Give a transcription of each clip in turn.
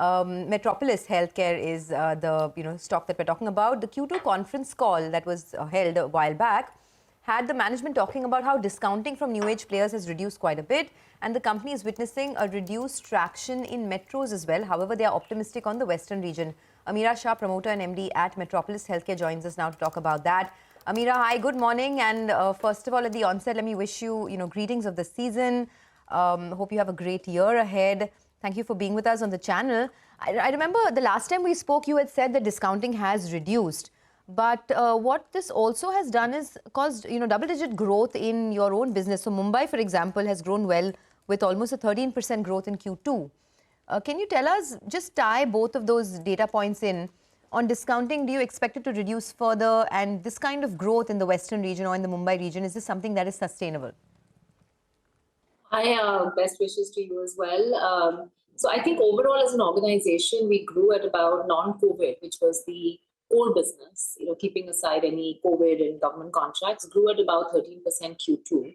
Metropolis Healthcare is the stock that we're talking about. The Q2 conference call that was held a while back had the management talking about how discounting from new age players has reduced quite a bit, and the company is witnessing a reduced traction in metros as well. However, they are optimistic on the western region. Ameera Shah, promoter and MD at Metropolis Healthcare, joins us now to talk about that. Ameera, hi, good morning. And first of all, at the onset, let me wish you, greetings of the season. Hope you have a great year ahead. Thank you for being with us on the channel. I remember the last time we spoke, you had said that discounting has reduced. But what this also has done is caused, double-digit growth in your own business. So Mumbai, for example, has grown well with almost a 13% growth in Q2. Can you tell us, just tie both of those data points in, on discounting, do you expect it to reduce further? And this kind of growth in the western region or in the Mumbai region, is this something that is sustainable? Hi, best wishes to you as well. So I think overall as an organization, we grew at about non-COVID, which was the core business, keeping aside any COVID and government contracts, grew at about 13% Q2,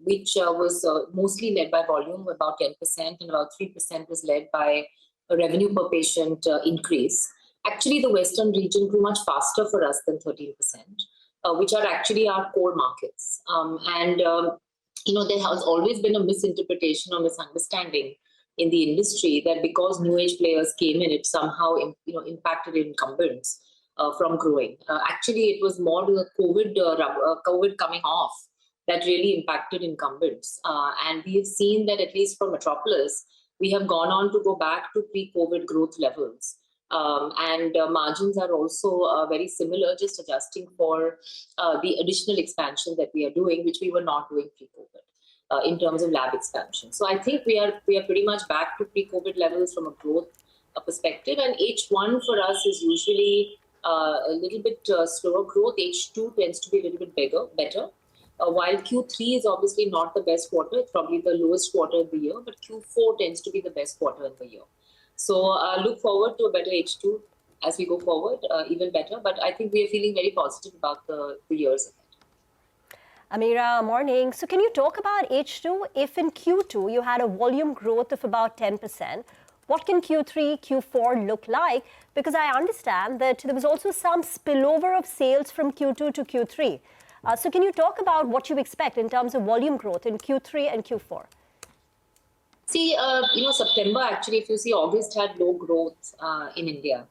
which was mostly led by volume, about 10%, and about 3% was led by a revenue per patient increase. Actually, the Western region grew much faster for us than 13%, which are actually our core markets. There has always been a misinterpretation or misunderstanding in the industry that because new age players came in, it somehow impacted incumbents from growing. Actually, it was more the COVID coming off that really impacted incumbents. And we have seen that at least for Metropolis, we have gone on to go back to pre-COVID growth levels. Margins are also very similar, just adjusting for the additional expansion that we are doing, which we were not doing pre-COVID in terms of lab expansion. So I think we are pretty much back to pre-COVID levels from a growth perspective. And H1 for us is usually a little bit slower growth. H2 tends to be a little bit better. While Q3 is obviously not the best quarter, it's probably the lowest quarter of the year, but Q4 tends to be the best quarter of the year. So look forward to a better H2 as we go forward, even better. But I think we are feeling very positive about the years ahead. Ameera, morning. So can you talk about H2? If in Q2 you had a volume growth of about 10%, what can Q3, Q4 look like? Because I understand that there was also some spillover of sales from Q2 to Q3. So can you talk about what you expect in terms of volume growth in Q3 and Q4? See, September, actually, if you see, August had low growth in India.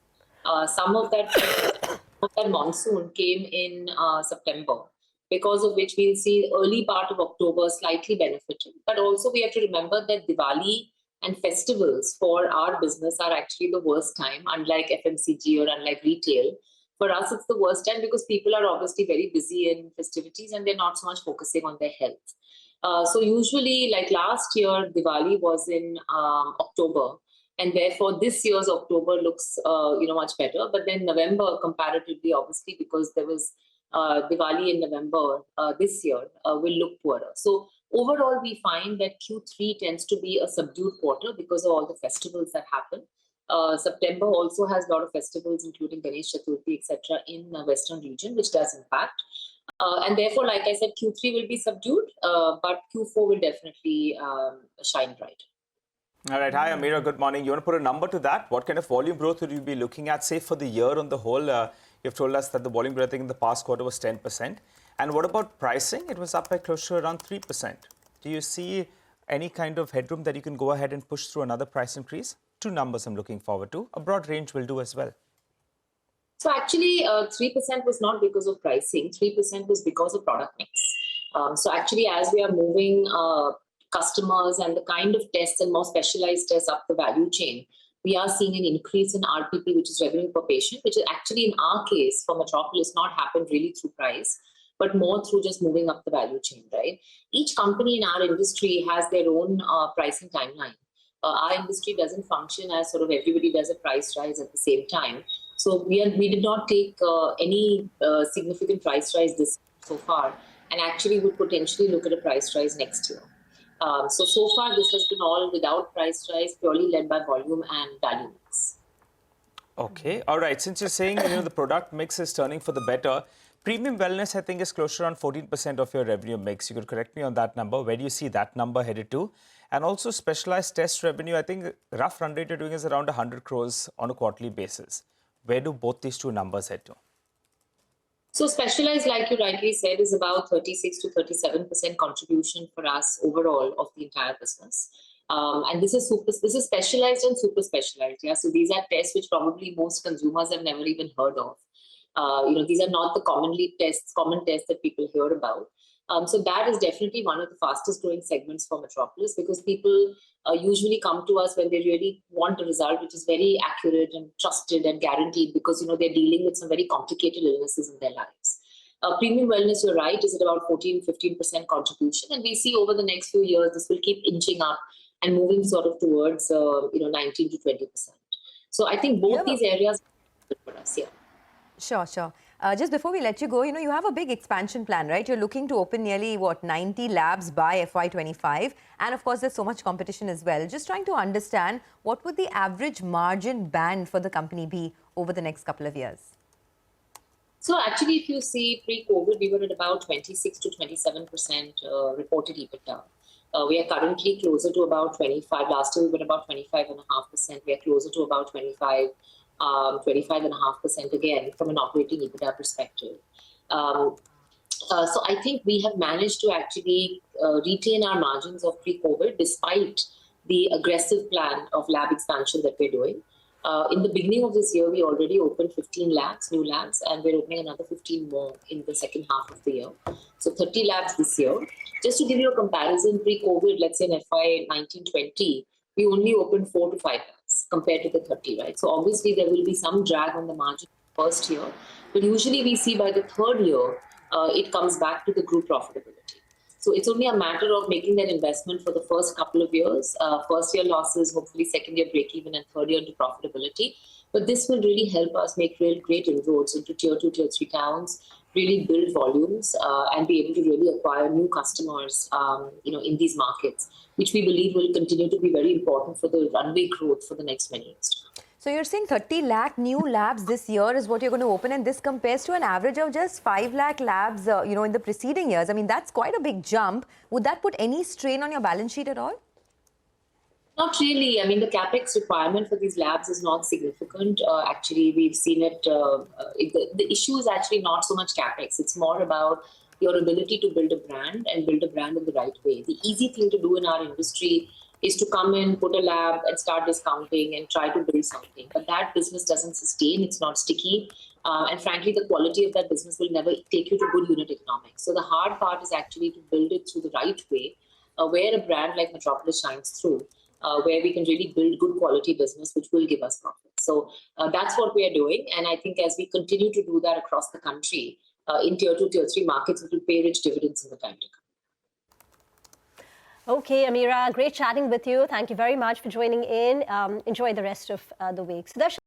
Some of that monsoon came in September, because of which we'll see early part of October slightly benefiting. But also we have to remember that Diwali and festivals for our business are actually the worst time, unlike FMCG or unlike retail. For us, it's the worst time because people are obviously very busy in festivities and they're not so much focusing on their health. So usually, like last year, Diwali was in October, and therefore this year's October looks much better. But then November, comparatively, obviously, because there was Diwali in November this year, will look poorer. So overall, we find that Q3 tends to be a subdued quarter because of all the festivals that happen. September also has a lot of festivals, including Ganesh Chaturthi, etc., in the Western region, which does impact. And therefore, like I said, Q3 will be subdued, but Q4 will definitely shine bright. All right. Hi, Ameera. Good morning. You want to put a number to that? What kind of volume growth would you be looking at, say, for the year on the whole? You've told us that the volume growth in the past quarter was 10%. And what about pricing? It was up by close to around 3%. Do you see any kind of headroom that you can go ahead and push through another price increase? Two numbers I'm looking forward to. A broad range will do as well. So actually, 3% was not because of pricing. 3% was because of product mix. So actually, as we are moving customers and the kind of tests and more specialized tests up the value chain, we are seeing an increase in RPP, which is revenue per patient, which is actually in our case for Metropolis not happened really through price, but more through just moving up the value chain, right? Each company in our industry has their own pricing timeline. Our industry doesn't function as sort of everybody does a price rise at the same time. So we did not take any significant price rise this so far, and actually would potentially look at a price rise next year. So far this has been all without price rise, purely led by volume and value mix. Okay, all right. Since you're saying the product mix is turning for the better, premium wellness I think is close to around 14% of your revenue mix. You could correct me on that number. Where do you see that number headed to? And also specialized test revenue, I think rough run rate you're doing is around 100 crores on a quarterly basis. Where do both these two numbers head to? So specialized, like you rightly said, is about 36 to 37% contribution for us overall of the entire business. And this is specialized and super specialized. Yeah, so these are tests which probably most consumers have never even heard of. These are not the common tests that people hear about. So that is definitely one of the fastest growing segments for Metropolis, because people usually come to us when they really want a result which is very accurate and trusted and guaranteed, because they're dealing with some very complicated illnesses in their lives. Premium wellness, you're right, is at about 14-15% contribution, and we see over the next few years this will keep inching up and moving sort of towards 19 to 20%. So I think both these areas are good for us. Yeah. Sure. Just before we let you go, you have a big expansion plan, right? You're looking to open nearly, 90 labs by FY25. And of course, there's so much competition as well. Just trying to understand, what would the average margin band for the company be over the next couple of years? So actually, if you see pre-COVID, we were at about 26 to 27% reported EBITDA. We are currently closer to about 25. Last year, we were about 25.5%. We are closer to about 25.5% again from an operating EBITDA perspective. So I think we have managed to actually retain our margins of pre-COVID despite the aggressive plan of lab expansion that we're doing. In the beginning of this year, we already opened 15 labs, new labs, and we're opening another 15 more in the second half of the year. So 30 labs this year. Just to give you a comparison, pre-COVID, let's say in FY 19-20, we only opened 4 to 5 labs compared to the 30, right? So obviously there will be some drag on the margin first year, but usually we see by the third year, it comes back to the group profitability. So it's only a matter of making that investment for the first couple of years, first year losses, hopefully second year break even, and third year into profitability. But this will really help us make real great inroads into tier 2, tier 3 towns, really build volumes and be able to really acquire new customers, in these markets, which we believe will continue to be very important for the runway growth for the next many years. So you're saying 30 lakh new labs this year is what you're going to open, and this compares to an average of just 5 lakh labs, in the preceding years. I mean, that's quite a big jump. Would that put any strain on your balance sheet at all? Not really. I mean, the capex requirement for these labs is not significant. Actually, we've seen it. The issue is actually not so much capex. It's more about your ability to build a brand and build a brand in the right way. The easy thing to do in our industry is to come in, put a lab and start discounting and try to build something. But that business doesn't sustain. It's not sticky. And frankly, the quality of that business will never take you to good unit economics. So the hard part is actually to build it through the right way, where a brand like Metropolis shines through. Where we can really build good quality business, which will give us profit. So that's what we are doing. And I think as we continue to do that across the country, in tier 2, tier 3 markets, it will pay rich dividends in the time to come. Okay, Ameera, great chatting with you. Thank you very much for joining in. Enjoy the rest of the week. Sudarshan.